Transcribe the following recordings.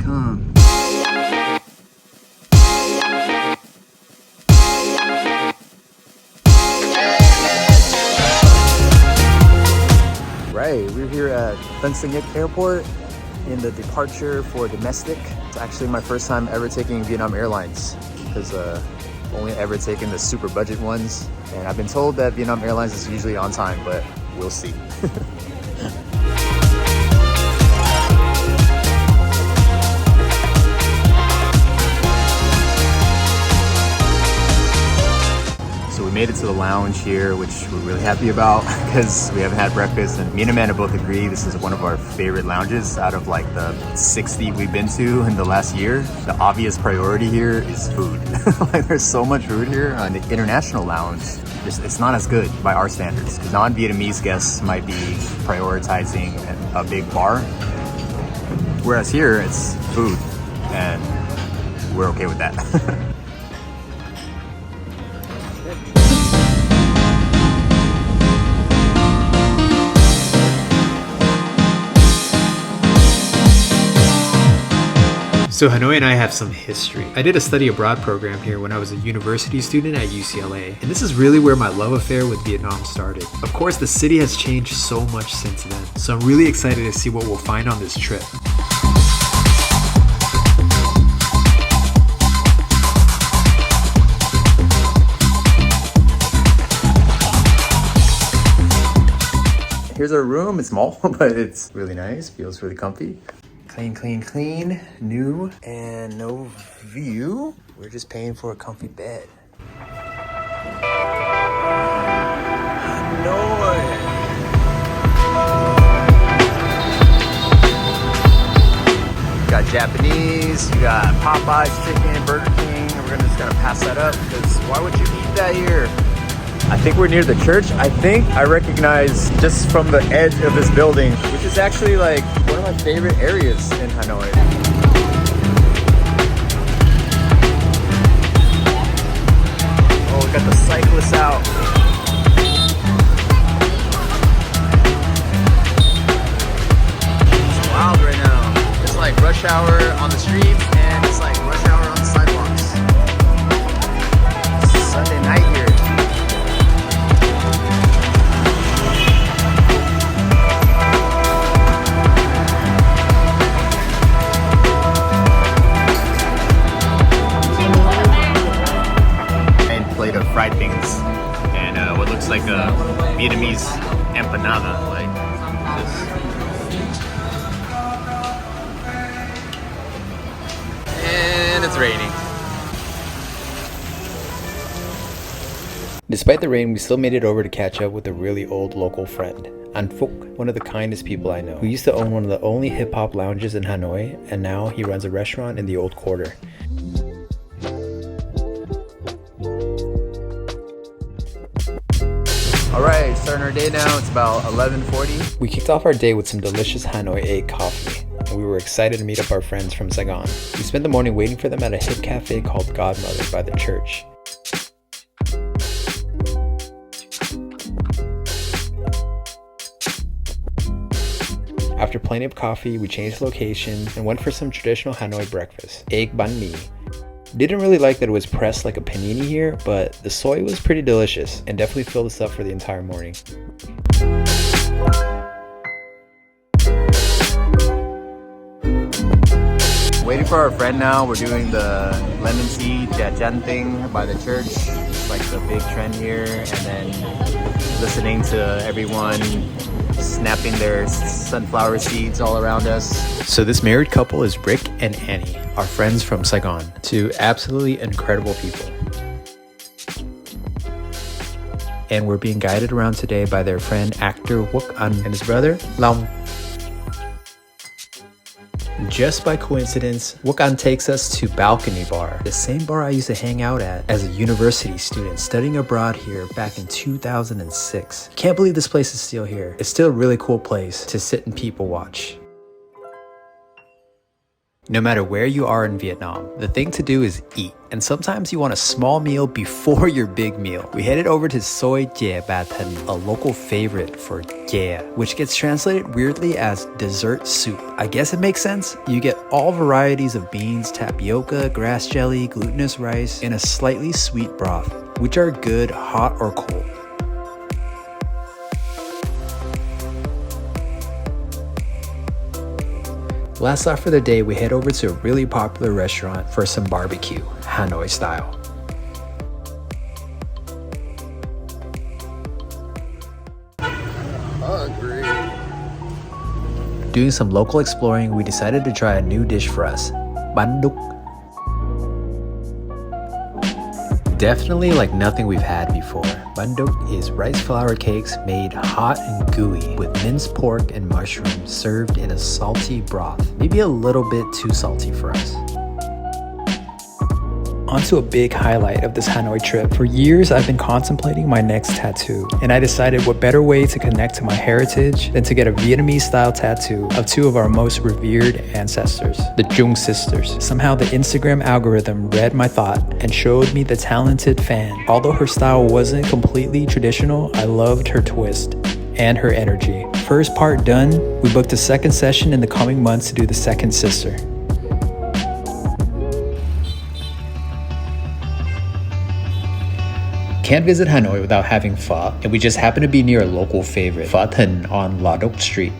hanoi.com. Right, we're here at Tân Sơn Nhất Airport in the departure for domestic. It's actually my first time ever taking Vietnam Airlines because only ever taken the super budget ones. And I've been told that Vietnam Airlines is usually on time, but we'll see. So we made it to the lounge here, which we're really happy about because we haven't had breakfast, and me and Amanda both agree this is one of our favorite lounges out of like the 60 we've been to in the last year. The obvious priority here is food. Like there's so much food here. On the international lounge, it's not as good by our standards because non-Vietnamese guests might be prioritizing a big bar, whereas here it's food and we're okay with that. So Hanoi and I have some history. I did a study abroad program here when I was a university student at UCLA, and this is really where my love affair with Vietnam started. Of course, the city has changed so much since then, so I'm really excited to see what we'll find on this trip. Here's our room. It's small, but it's really nice. Feels really comfy. Clean, clean, clean, new, and no view. We're just paying for a comfy bed. Hanoi. You got Japanese, you got Popeye's chicken, Burger King. We're just gonna pass that up because why would you eat that here? I think we're near the church. I think I recognize just from the edge of this building, which is actually like one of my favorite areas in Hanoi. Oh, we got the cyclists out. It's wild right now. It's like rush hour on the streets and it's like rush hour on the sidewalks. Sunday night here. Plate of fried things and what looks like a Vietnamese empanada, like this. And it's raining. Despite the rain, we still made it over to catch up with a really old local friend, An Phúc, one of the kindest people I know, who used to own one of the only hip-hop lounges in Hanoi, and now he runs a restaurant in the old quarter. Alright, starting our day now. It's about 11:40. We kicked off our day with some delicious Hanoi egg coffee, and we were excited to meet up our friends from Saigon. We spent the morning waiting for them at a hip cafe called Godmother by the church. After plenty of coffee, we changed location and went for some traditional Hanoi breakfast, egg bánh mì. Didn't really like that it was pressed like a panini here, but the soy was pretty delicious and definitely filled us up for the entire morning. Waiting for our friend now. We're doing the lemon tea jajan thing by the church. It's like the big trend here, and then listening to everyone snapping their sunflower seeds all around us. So this married couple is Rick and Annie, our friends from Saigon, two absolutely incredible people. And we're being guided around today by their friend actor Wook An and his brother Long. Just by coincidence, Wook An takes us to Balcony Bar, the same bar I used to hang out at as a university student studying abroad here back in 2006. Can't believe this place is still here. It's still a really cool place to sit and people watch. No matter where you are in Vietnam, the thing to do is eat. And sometimes you want a small meal before your big meal. We headed over to Soi Chè Bà Thìn, a local favorite for chè, which gets translated weirdly as dessert soup. I guess it makes sense. You get all varieties of beans, tapioca, grass jelly, glutinous rice, and a slightly sweet broth, which are good hot or cold. Last stop for the day, we head over to a really popular restaurant for some barbecue, Hanoi style. Hungry. Doing some local exploring, we decided to try a new dish for us, Bánh Đúc. Definitely like nothing we've had before. Bánh Đúc is rice flour cakes made hot and gooey with minced pork and mushrooms served in a salty broth. Maybe a little bit too salty for us. Onto a big highlight of this Hanoi trip. For years, I've been contemplating my next tattoo, and I decided what better way to connect to my heritage than to get a Vietnamese style tattoo of two of our most revered ancestors, the Trung sisters. Somehow the Instagram algorithm read my thought and showed me the talented fan. Although her style wasn't completely traditional, I loved her twist and her energy. First part done, we booked a second session in the coming months to do the second sister. Can't visit Hanoi without having pho, and we just happen to be near a local favorite, Phở Thìn on La Duc Street.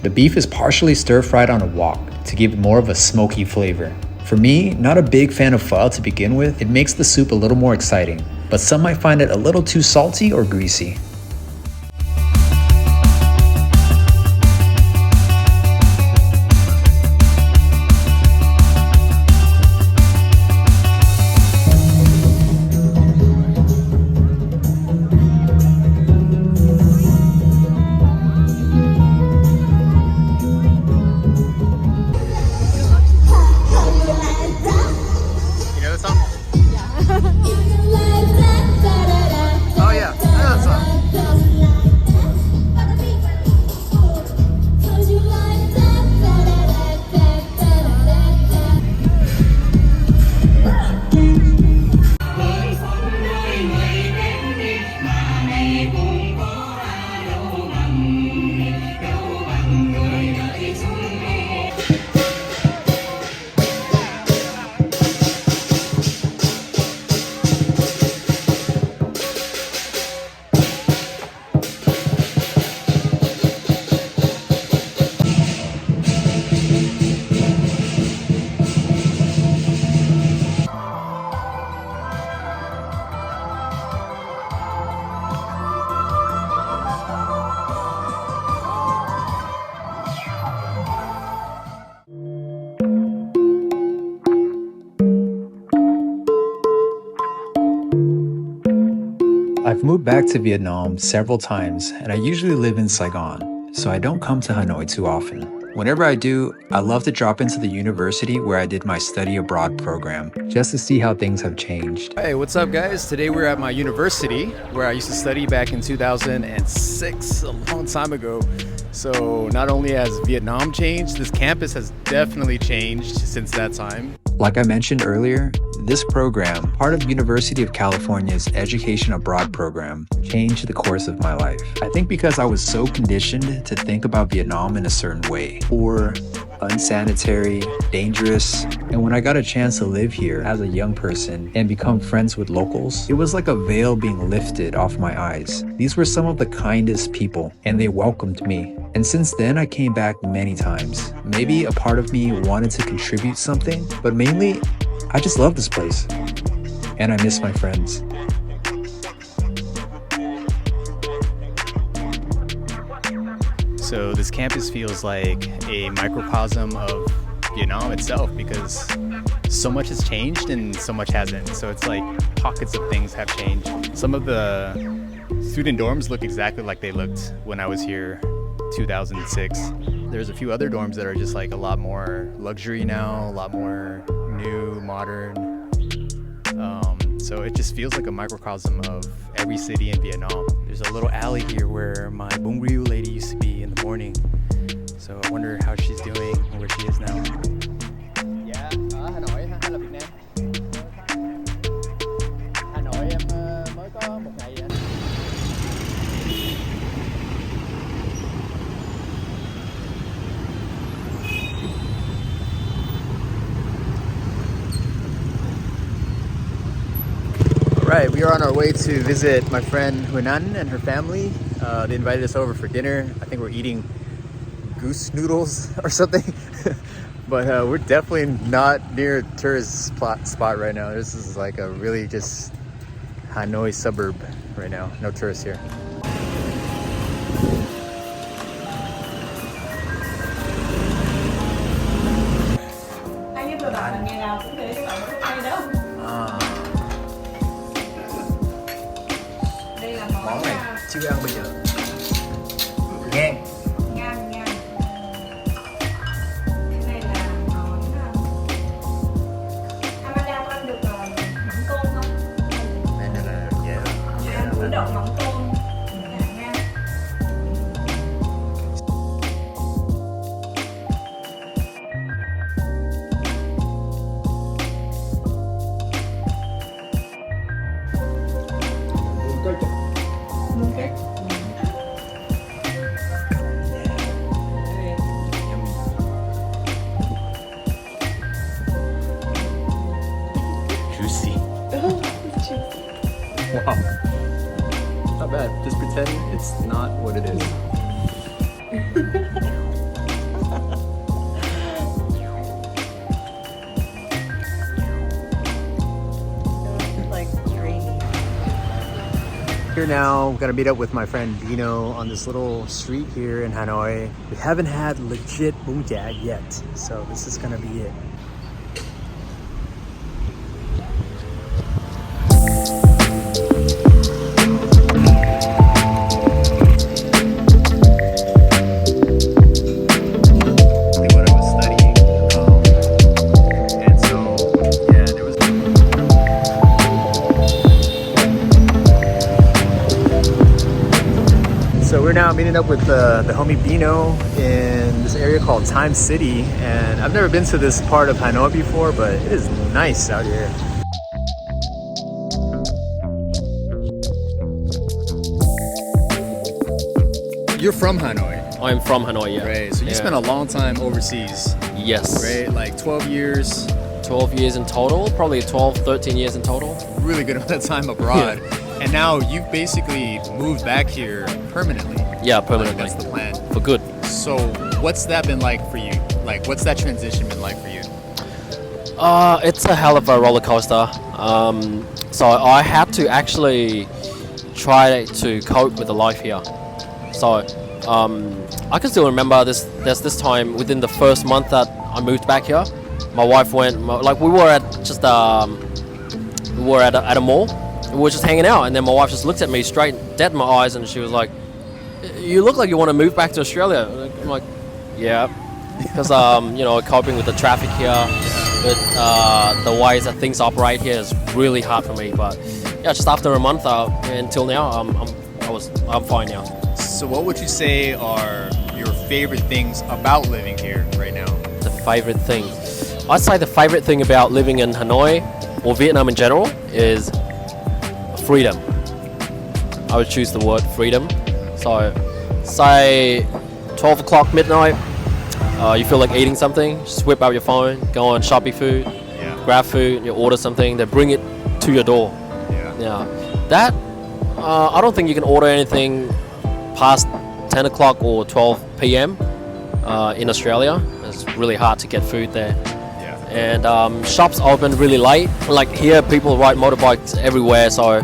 The beef is partially stir-fried on a wok to give it more of a smoky flavor. For me, not a big fan of pho to begin with, it makes the soup a little more exciting, but some might find it a little too salty or greasy. I've moved back to Vietnam several times, and I usually live in Saigon, so I don't come to Hanoi too often. Whenever I do, I love to drop into the university where I did my study abroad program, just to see how things have changed. Hey, what's up guys? Today we're at my university where I used to study back in 2006, a long time ago. So not only has Vietnam changed, this campus has definitely changed since that time. Like I mentioned earlier, this program, part of University of California's Education Abroad program, changed the course of my life. I think because I was so conditioned to think about Vietnam in a certain way. Poor, unsanitary, dangerous. And when I got a chance to live here as a young person and become friends with locals, it was like a veil being lifted off my eyes. These were some of the kindest people, and they welcomed me. And since then, I came back many times. Maybe a part of me wanted to contribute something, but mainly, I just love this place. And I miss my friends. So this campus feels like a microcosm of Vietnam itself because so much has changed and so much hasn't. So it's like pockets of things have changed. Some of the student dorms look exactly like they looked when I was here 2006. There's a few other dorms that are just like a lot more luxury now, a lot more new, modern. So it just feels like a microcosm of every city in Vietnam. There's a little alley here where my Bung Ryu lady used to be in the morning. So I wonder how she's doing and where she is now. Right, we are on our way to visit my friend Hunan and her family. They invited us over for dinner. I think we're eating goose noodles or something. But we're definitely not near a tourist spot right now. This is like a really just Hanoi suburb right now. No tourists here. Anh ấy vừa bảo là ngày nào cũng tới cái quán cơm đây đâu. Đây là món này chưa ăn bây giờ. Nghe. ngan ngan. Cái này là món Amanda có ăn được mắm tôm không? Đây là Ăn bún đậu mắm tôm. Ngan. Mooncake. Juicy. Wow. Not bad. Just pretend it's not what it is. Like creamy. Here now, we're gonna meet up with my friend Bino on this little street here in Hanoi. We haven't had legit bún chả yet, so this is gonna be it. What I was studying, and so yeah, there was. So we're now meeting up with the homie Bino in this area called Time City, and I've never been to this part of Hanoi before, but it is nice out here. You're from Hanoi, I'm from Hanoi, yeah. right? So you Yeah. spent a long time overseas, Yes. right? Like 12 years, 12 years in total, probably 12, 13 years in total. really good amount of time abroad. And now you've basically moved back here permanently. Yeah, Like, permanently. that's the plan. For good. So what's that been like for you? Like, what's that transition been like for you? It's a hell of a roller coaster. So I had to actually try to cope with the life here. So I can still remember there's this time within the first month that I moved back here. My wife we were at just at a mall. We were just hanging out, and then my wife just looked at me straight dead in my eyes, and she was like, "You look like you want to move back to Australia." I'm like, "Yeah," because coping with the traffic here, with the ways that things operate here is really hard for me. But yeah, just after a month until now, I'm fine now. So what would you say are your favorite things about living here right now? The favorite thing, I'd say the favorite thing about living in Hanoi or Vietnam in general is freedom. I would choose the word freedom. So, say 12 o'clock midnight, you feel like eating something, just whip out your phone, go on Shopee Food, Yeah. grab food, you order something, they bring it to your door. Yeah. Yeah, that I don't think you can order anything past 10 o'clock or 12 p.m. In Australia. It's really hard to get food there. Yeah. And shops open really late. Like here, people ride motorbikes everywhere, so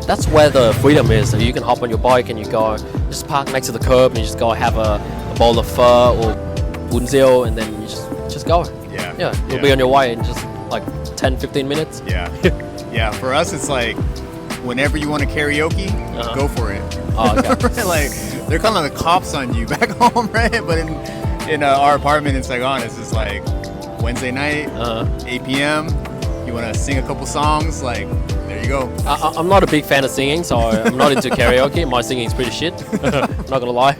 that's where the freedom is. So you can hop on your bike and you go, just park next to the curb and you just go have a bowl of pho or bún riêu, and then you just go. Yeah. Yeah, you'll be on your way in just like 10-15 minutes. Yeah. Yeah. For us, it's like whenever you want to karaoke, go for it. Oh, okay. Like they're kind of the cops on you back home, right? But in our apartment in Saigon, it's just like Wednesday night, 8 p.m. You want to sing a couple songs, like there you go. I'm not a big fan of singing, so I'm not into karaoke. My singing is pretty shit. Not gonna lie.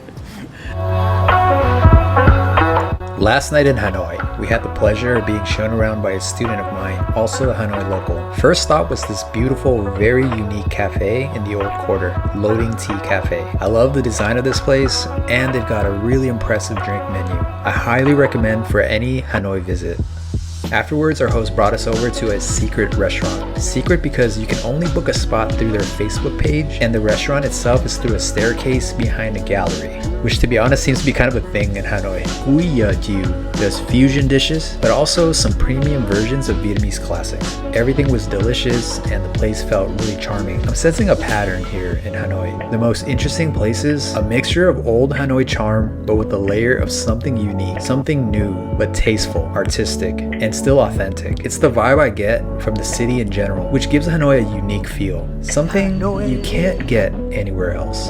Last night in Hanoi, we had the pleasure of being shown around by a student of mine, also a Hanoi local. First stop was this beautiful, very unique cafe in the old quarter, Loading Tea Cafe. I love the design of this place, and they've got a really impressive drink menu. I highly recommend for any Hanoi visit. Afterwards, our host brought us over to a secret restaurant. Secret because you can only book a spot through their Facebook page, and the restaurant itself is through a staircase behind a gallery, which to be honest seems to be kind of a thing in Hanoi. There's fusion dishes, but also some premium versions of Vietnamese classics. Everything was delicious and the place felt really charming. I'm sensing a pattern here in Hanoi. The most interesting places, a mixture of old Hanoi charm, but with a layer of something unique, something new, but tasteful, artistic, and still authentic. It's the vibe I get from the city in general, which gives Hanoi a unique feel. Something you can't get anywhere else.